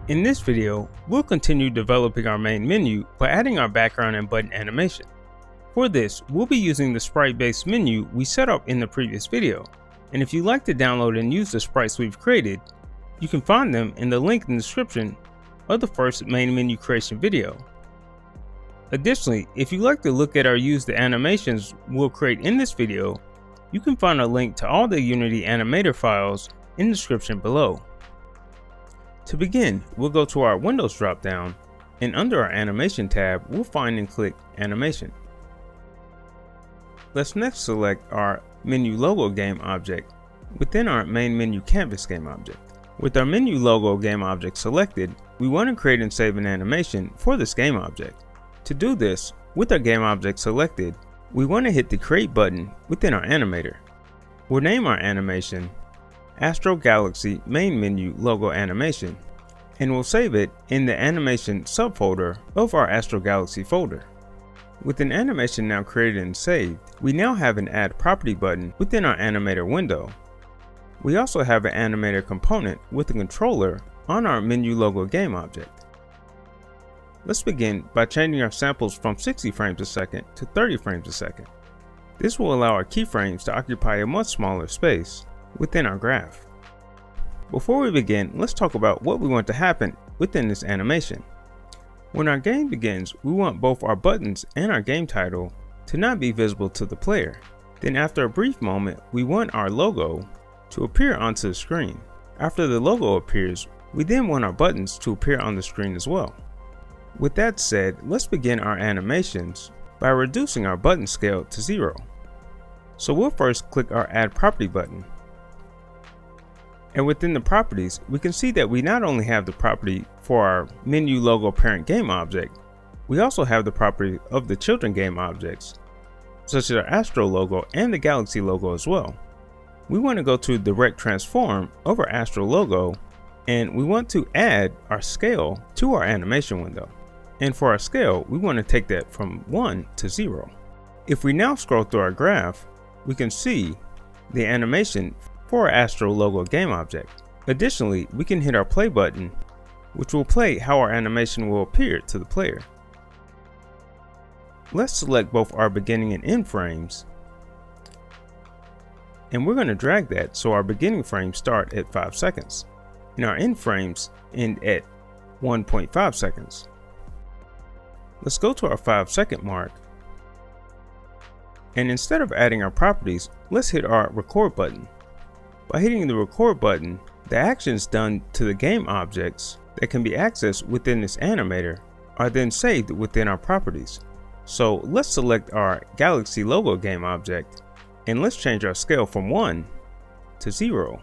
In this video, we'll continue developing our main menu by adding our background and button animation. For this, we'll be using the Sprite-based menu we set up in the previous video, and if you'd like to download and use the sprites we've created, you can find them in the link in the description of the first main menu creation video. Additionally, if you'd like to look at or use the animations we'll create in this video, you can find a link to all the Unity Animator files in the description below. To begin, we'll go to our Windows dropdown, and under our Animation tab, we'll find and click Animation. Let's next select our Menu Logo Game object within our Main Menu Canvas Game object. With our Menu Logo Game object selected, we want to create and save an animation for this game object. To do this, with our game object selected, we want to hit the Create button within our animator. We'll name our animation Astor Galaxy Main Menu Logo Animation, and we'll save it in the Animation subfolder of our Astor Galaxy folder. With an animation now created and saved, we now have an Add Property button within our Animator window. We also have an Animator component with a controller on our Menu Logo Game object. Let's begin by changing our samples from 60 frames a second to 30 frames a second. This will allow our keyframes to occupy a much smaller space within our graph. Before we begin, let's talk about what we want to happen within this animation. When our game begins, we want both our buttons and our game title to not be visible to the player. Then after a brief moment, we want our logo to appear onto the screen. After the logo appears, we then want our buttons to appear on the screen as well. With that said, let's begin our animations by reducing our button scale to 0. So we'll first click our Add Property button. And within the properties, we can see that we not only have the property for our Menu Logo Parent Game object, we also have the property of the children game objects, such as our ASTRO logo and the Galaxy logo as well. We want to go to Direct Transform of our ASTRO logo, and we want to add our scale to our animation window. And for our scale, we want to take that from 1 to 0. If we now scroll through our graph, we can see the animation for our ASTRO logo game object. Additionally, we can hit our play button, which will play how our animation will appear to the player. Let's select both our beginning and end frames, and we're going to drag that so our beginning frames start at 5 seconds, and our end frames end at 1.5 seconds. Let's go to our 5-second mark, and instead of adding our properties, let's hit our record button. By hitting the record button, the actions done to the game objects that can be accessed within this animator are then saved within our properties. So let's select our Galaxy logo game object, and let's change our scale from 1 to 0.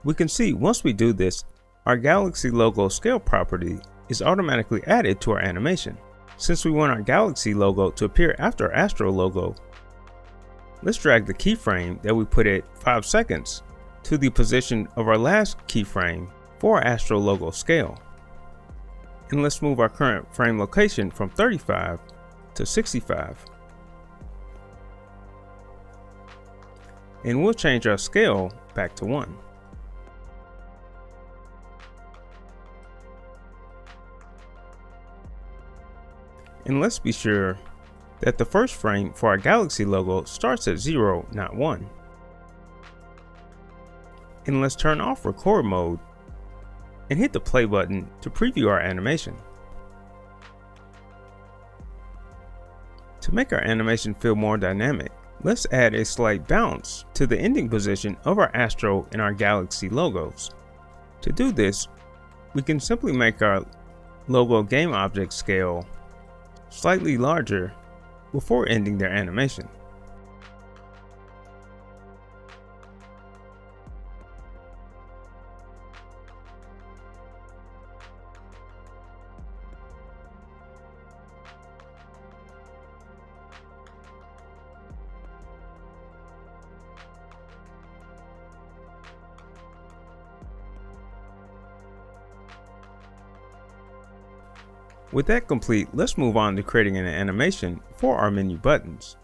We can see once we do this, our Galaxy logo scale property is automatically added to our animation. Since we want our Galaxy logo to appear after our ASTRO logo, let's drag the keyframe that we put at 5 seconds to the position of our last keyframe for our ASTRO logo scale. And let's move our current frame location from 35 to 65. And we'll change our scale back to 1. And let's be sure that the first frame for our Galaxy logo starts at 0, not 1. And let's turn off record mode and hit the play button to preview our animation. To make our animation feel more dynamic, let's add a slight bounce to the ending position of our ASTRO and our Galaxy logos. To do this, we can simply make our logo game object scale slightly larger before ending their animation. With that complete, let's move on to creating an animation for our menu buttons.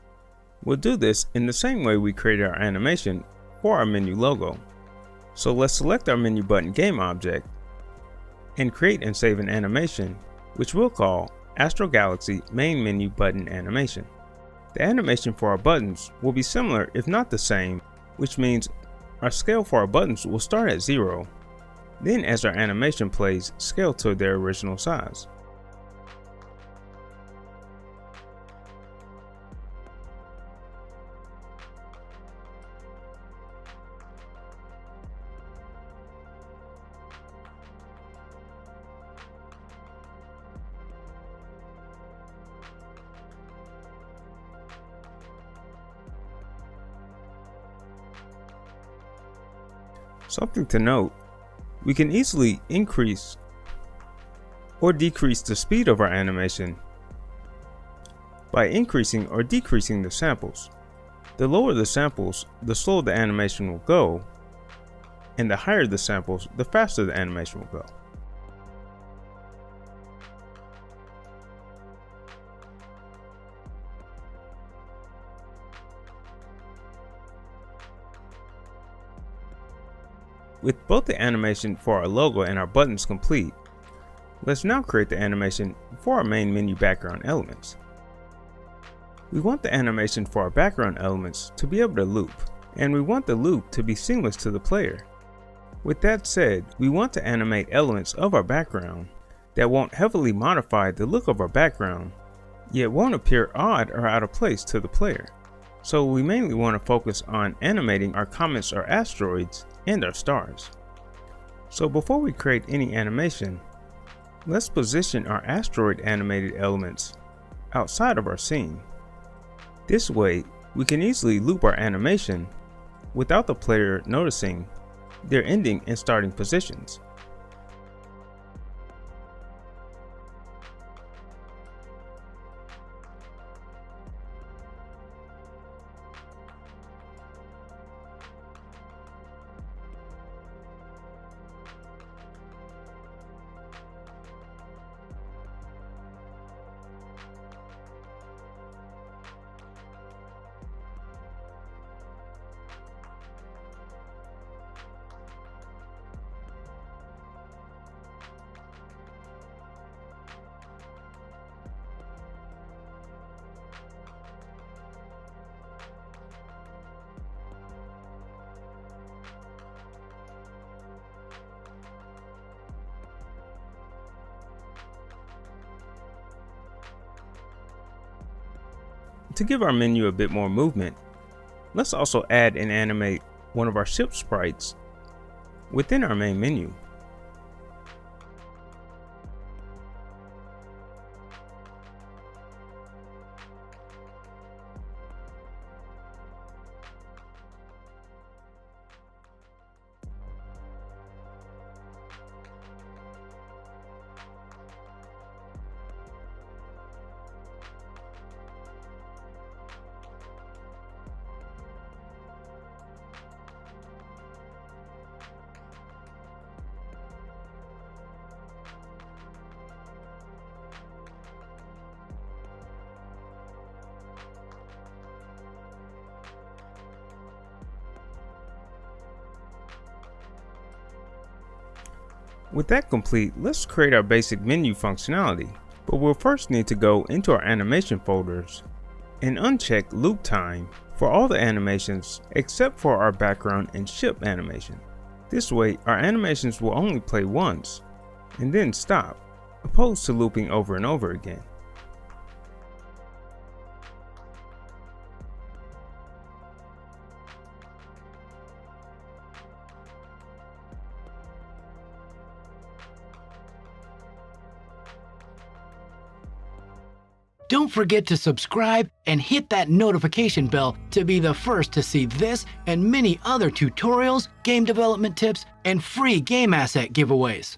We'll do this in the same way we created our animation for our menu logo. So let's select our menu button game object, and create and save an animation, which we'll call Astor Galaxy Main Menu Button Animation. The animation for our buttons will be similar if not the same, which means our scale for our buttons will start at 0, then as our animation plays, scale to their original size. Something to note, we can easily increase or decrease the speed of our animation by increasing or decreasing the samples. The lower the samples, the slower the animation will go, and the higher the samples, the faster the animation will go. With both the animation for our logo and our buttons complete, let's now create the animation for our main menu background elements. We want the animation for our background elements to be able to loop, and we want the loop to be seamless to the player. With that said, we want to animate elements of our background that won't heavily modify the look of our background, yet won't appear odd or out of place to the player. So we mainly want to focus on animating our comets or asteroids and our stars. So before we create any animation, let's position our asteroid animated elements outside of our scene. This way, we can easily loop our animation without the player noticing their ending and starting positions. To give our menu a bit more movement, let's also add and animate one of our ship sprites within our main menu. With that complete, let's create our basic menu functionality, but we'll first need to go into our animation folders and uncheck loop time for all the animations except for our background and ship animation. This way, our animations will only play once and then stop, opposed to looping over and over again. Don't forget to subscribe and hit that notification bell to be the first to see this and many other tutorials, game development tips, and free game asset giveaways.